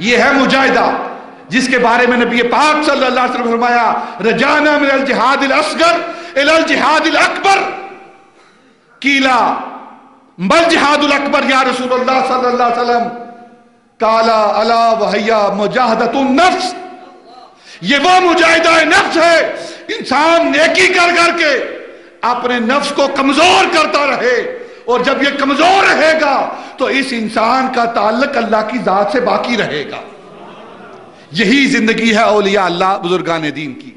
یہ ہے مجاہدہ جس کے بارے میں نبی پاک صلی اللہ علیہ وسلم فرمایا رجعنا من الجہاد الاصغر الى الجہاد الاکبر. قیلا بل جہاد الاکبر یا رسول اللہ صلی اللہ علیہ وسلم؟ قالا الا وہی مجاہدۃ النفس. یہ وہ مجاہدہ نفس ہے، انسان نیکی کر کر کے اپنے نفس کو کمزور کرتا رہے، اور جب یہ کمزور رہے گا تو اس انسان کا تعلق اللہ کی ذات سے باقی رہے گا. یہی زندگی ہے اولیاء اللہ بزرگان دین کی.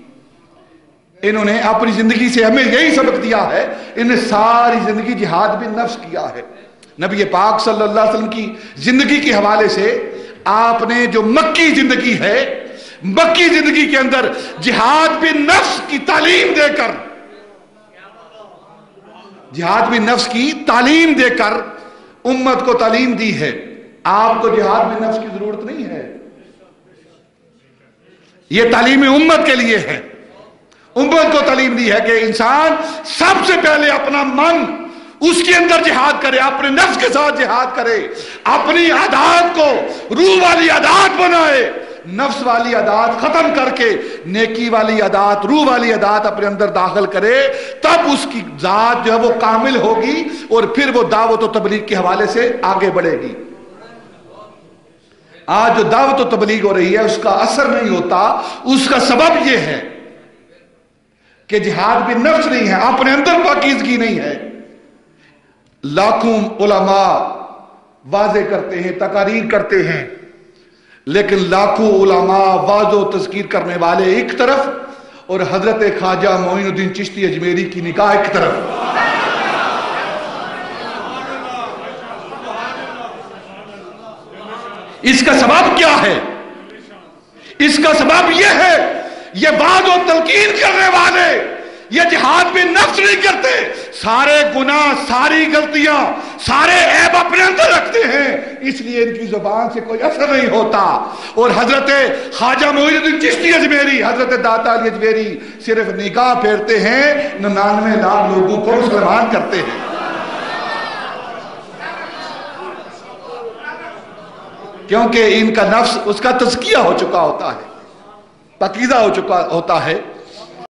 انہوں نے اپنی زندگی سے ہمیں یہی سبق دیا ہے. انہیں ساری زندگی جہاد بن نفس کیا ہے. نبی پاک صلی اللہ علیہ وسلم کی زندگی کے حوالے سے آپ نے جو مکی زندگی ہے، مکی زندگی کے اندر جہاد بن نفس کی تعلیم دے کر، جہاد بن نفس کی تعلیم دے کر امت کو تعلیم دی ہے. آپ کو جہاد بن نفس کی ضرورت نہیں ہے، یہ تعلیم امت کے لیے ہے. امت کو تعلیم دی ہے کہ انسان سب سے پہلے اپنا من، اس کے اندر جہاد کرے، اپنے نفس کے ساتھ جہاد کرے، اپنی عادات کو روح والی عادات بنائے، نفس والی عادات ختم کر کے نیکی والی عادات، روح والی عادات اپنے اندر داخل کرے، تب اس کی ذات جو ہے وہ کامل ہوگی اور پھر وہ دعوت و تبلیغ کے حوالے سے آگے بڑھے گی. آج جو دعوت و تبلیغ ہو رہی ہے اس کا اثر نہیں ہوتا. اس کا سبب یہ ہے کہ جہاد بھی نفس نہیں ہے، اپنے اندر پاکیزگی نہیں ہے. لاکھوں علماء واضح کرتے ہیں، تقاریر کرتے ہیں، لیکن لاکھوں علماء واضح و تذکیر کرنے والے ایک طرف اور حضرت خواجہ معین الدین چشتی اجمیری کی نکاح ایک طرف. اس کا سبب کیا ہے؟ اس کا سبب یہ ہے، یہ وعظ و تلقین کرنے والے یہ جہاد میں نفس نہیں کرتے، سارے گناہ، ساری غلطیاں، سارے عیب اپنے اندر رکھتے ہیں، اس لیے ان کی زبان سے کوئی اثر نہیں ہوتا. اور حضرت خواجہ معین الدین چشتی اجمیری، حضرت داتا علی اجمیری صرف نگاہ پھیرتے ہیں، 99 لاکھ لوگوں کو مسلمان کرتے ہیں. کیونکہ ان کا نفس اس کا تزکیہ ہو چکا ہوتا ہے، پاکیزہ ہو چکا ہوتا ہے.